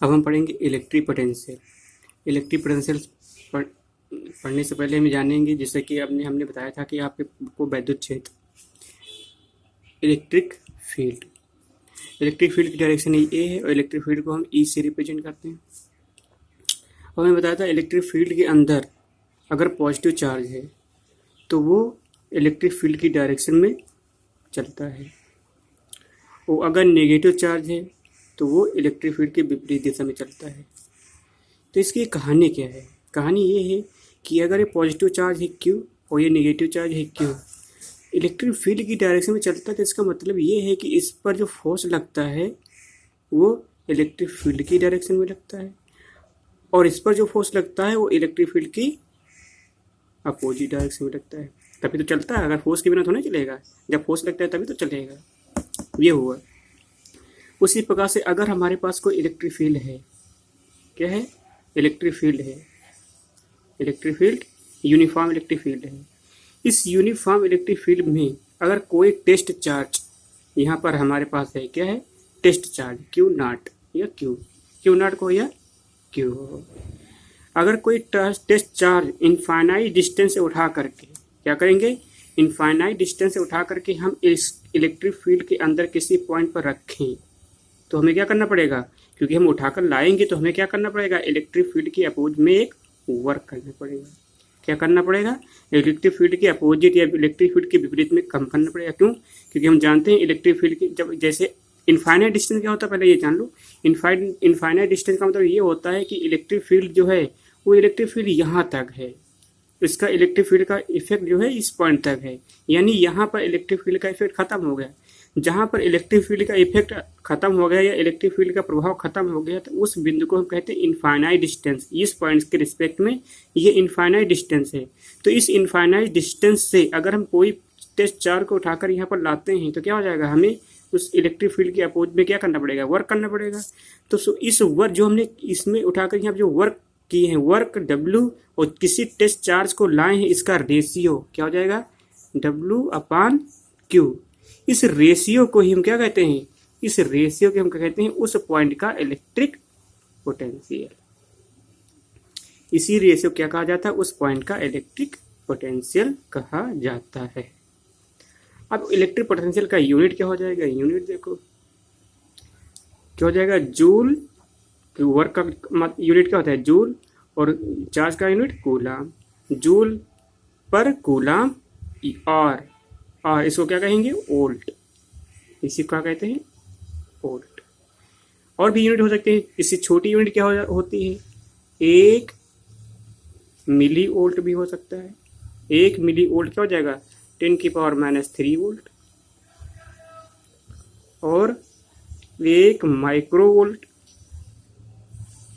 अब हम पढ़ेंगे इलेक्ट्रिक पोटेंशियल। इलेक्ट्रिक पोटेंशियल पढ़ने से पहले हम जानेंगे, जैसे कि हमने बताया था कि आपको वैद्युत क्षेत्र, इलेक्ट्रिक फील्ड, इलेक्ट्रिक फील्ड की डायरेक्शन ए है और इलेक्ट्रिक फील्ड को हम ई से रिप्रेजेंट करते हैं। और मैंने बताया था इलेक्ट्रिक फील्ड के अंदर अगर पॉजिटिव चार्ज है तो वो इलेक्ट्रिक फील्ड की डायरेक्शन में चलता है, और अगर नेगेटिव चार्ज है तो वो इलेक्ट्रिक फील्ड के विपरीत दिशा में चलता है। तो इसकी कहानी क्या है? कहानी ये है कि अगर ये पॉजिटिव चार्ज है क्यू और ये नेगेटिव चार्ज है क्यू, इलेक्ट्रिक फील्ड की डायरेक्शन में चलता है, तो इसका मतलब ये है कि इस पर जो फोर्स लगता है वो इलेक्ट्रिक फील्ड की डायरेक्शन में लगता है, और इस पर जो फोर्स लगता है वो इलेक्ट्रिक फील्ड की अपोजिट डायरेक्शन में लगता है। तभी तो चलता है, अगर फोर्स के बिना तो नहीं चलेगा, जब फोर्स लगता है तभी तो चलेगा। ये हुआ। उसी प्रकार से अगर हमारे पास कोई इलेक्ट्रिक फील्ड है, क्या है? इलेक्ट्रिक फील्ड है, electric field uniform electric field है। इस यूनिफॉर्म इलेक्ट्रिक फील्ड में अगर कोई टेस्ट चार्ज यहाँ पर हमारे पास है, क्या है? टेस्ट चार्ज क्यू नॉट या क्यू नॉट को या क्यू हो। अगर कोई टेस्ट चार्ज इनफाइनाइट डिस्टेंस से उठा करके क्या करेंगे? इनफाइनाइट डिस्टेंस से उठा करके हम इस इलेक्ट्रिक फील्ड के अंदर किसी पॉइंट पर रखें, तो हमें क्या करना पड़ेगा? क्योंकि हम उठाकर लाएंगे तो हमें क्या करना पड़ेगा? इलेक्ट्रिक फील्ड के अपोज में एक वर्क करना पड़ेगा। क्या करना पड़ेगा? इलेक्ट्रिक फील्ड के अपोजिट या इलेक्ट्रिक फील्ड के विपरीत में काम करना पड़ेगा। क्यों? क्योंकि हम जानते हैं इलेक्ट्रिक फील्ड की जब जैसे इनफाइनाइट डिस्टेंस क्या होता है, पहले ये जान लो। इनफाइनाइट डिस्टेंस का मतलब ये होता है कि इलेक्ट्रिक फील्ड जो है वो इलेक्ट्रिक फील्ड यहाँ तक है, इसका इलेक्ट्रिक फील्ड का इफेक्ट जो है इस पॉइंट तक है, यानी यहाँ पर इलेक्ट्रिक फील्ड का इफेक्ट खत्म हो गया। जहाँ पर इलेक्ट्रिक फील्ड का इफेक्ट खत्म हो गया या इलेक्ट्रिक फील्ड का प्रभाव खत्म हो गया, तो उस बिंदु को हम कहते हैं इनफाइनाइट डिस्टेंस। इस पॉइंट के रिस्पेक्ट में ये इनफाइनाइट डिस्टेंस है। तो इस इनफाइनाइट डिस्टेंस से अगर हम कोई टेस्ट चार्ज को उठाकर यहाँ पर लाते हैं तो क्या हो जाएगा? हमें उस इलेक्ट्रिक फील्ड के अपोज में क्या करना पड़ेगा? वर्क करना पड़ेगा। तो इस वर्क जो हमने इसमें उठाकर यहाँ जो वर्क किए हैं, वर्क W, और किसी टेस्ट चार्ज को लाए हैं, इसका रेशियो क्या हो जाएगा? W/Q। इस रेशियो को ही हम क्या कहते हैं? इस रेशियो के हम क्या कहते हैं? उस पॉइंट का इलेक्ट्रिक पोटेंशियल। इसी रेशियो क्या कहा जाता है? उस पॉइंट का इलेक्ट्रिक पोटेंशियल कहा जाता है। अब इलेक्ट्रिक पोटेंशियल का यूनिट क्या हो जाएगा? यूनिट देखो क्या हो जाएगा? जूल। वर्क का यूनिट क्या होता है? जूल, और चार्ज का यूनिट कूलाम। जूल पर कूलाम, और इसको क्या कहेंगे? वोल्ट। इसी को क्या कहते हैं? वोल्ट। और भी यूनिट हो सकते हैं। इससे छोटी यूनिट क्या होती है? 1 मिली वोल्ट भी हो सकता है। 1 मिली वोल्ट क्या हो जाएगा? 10⁻³ वोल्ट। और 1 माइक्रो वोल्ट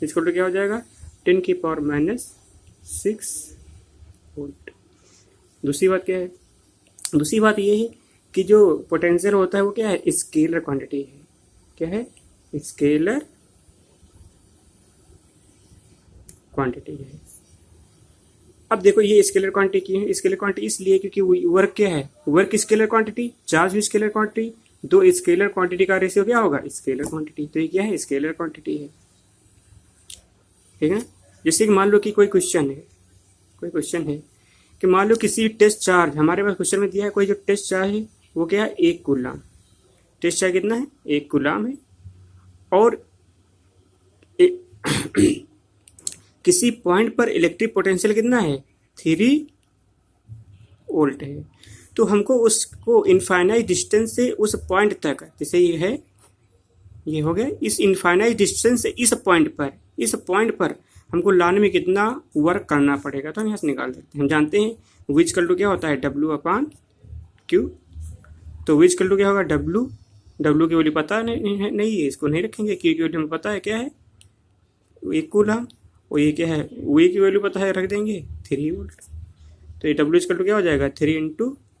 इसको तो क्या हो जाएगा? 10⁻⁶ वोल्ट। दूसरी बात क्या है? दूसरी बात ये है कि जो पोटेंशियल होता है वो क्या है? स्केलर क्वांटिटी है। क्या है? स्केलर क्वांटिटी है। अब देखो ये स्केलर क्वांटिटी की है। स्केलर क्वांटिटी इसलिए क्योंकि वर्क क्या है? वर्क स्केलर क्वांटिटी, चार्ज भी स्केलर क्वांटिटी, दो स्केलर क्वांटिटी का रेशियो क्या होगा? Scalar quantity. तो ये क्या है? स्केलर क्वांटिटी है। ठीक है। जैसे कि मान लो कि कोई क्वेश्चन है कि मान लो किसी टेस्ट चार्ज हमारे पास क्वेश्चन में दिया है, कोई जो टेस्ट चार्ज है वो क्या है? 1 कूलाम। टेस्ट चार्ज कितना है? 1 कूलाम है। और किसी पॉइंट पर इलेक्ट्रिक पोटेंशियल कितना है? 3 वोल्ट है। तो हमको उसको इनफाइनाइट डिस्टेंस से उस पॉइंट तक, जैसे ये है, ये हो गया, इस इनफाइनाइट डिस्टेंस से इस पॉइंट पर हमको लाने में कितना वर्क करना पड़ेगा, तो हम यहाँ से निकाल सकते हैं। हम जानते हैं विच इक्वल टू क्या होता है? W/Q। तो विच इक्वल टू क्या होगा? W की वैल्यू पता नहीं है, इसको नहीं रखेंगे। Q की वैल्यू हमें पता है क्या है? 1 कूलाम। और ये क्या है? V की वैल्यू पता है, रख देंगे 3 वोल्ट। तो ये W इक्वल टू क्या हो जाएगा? 3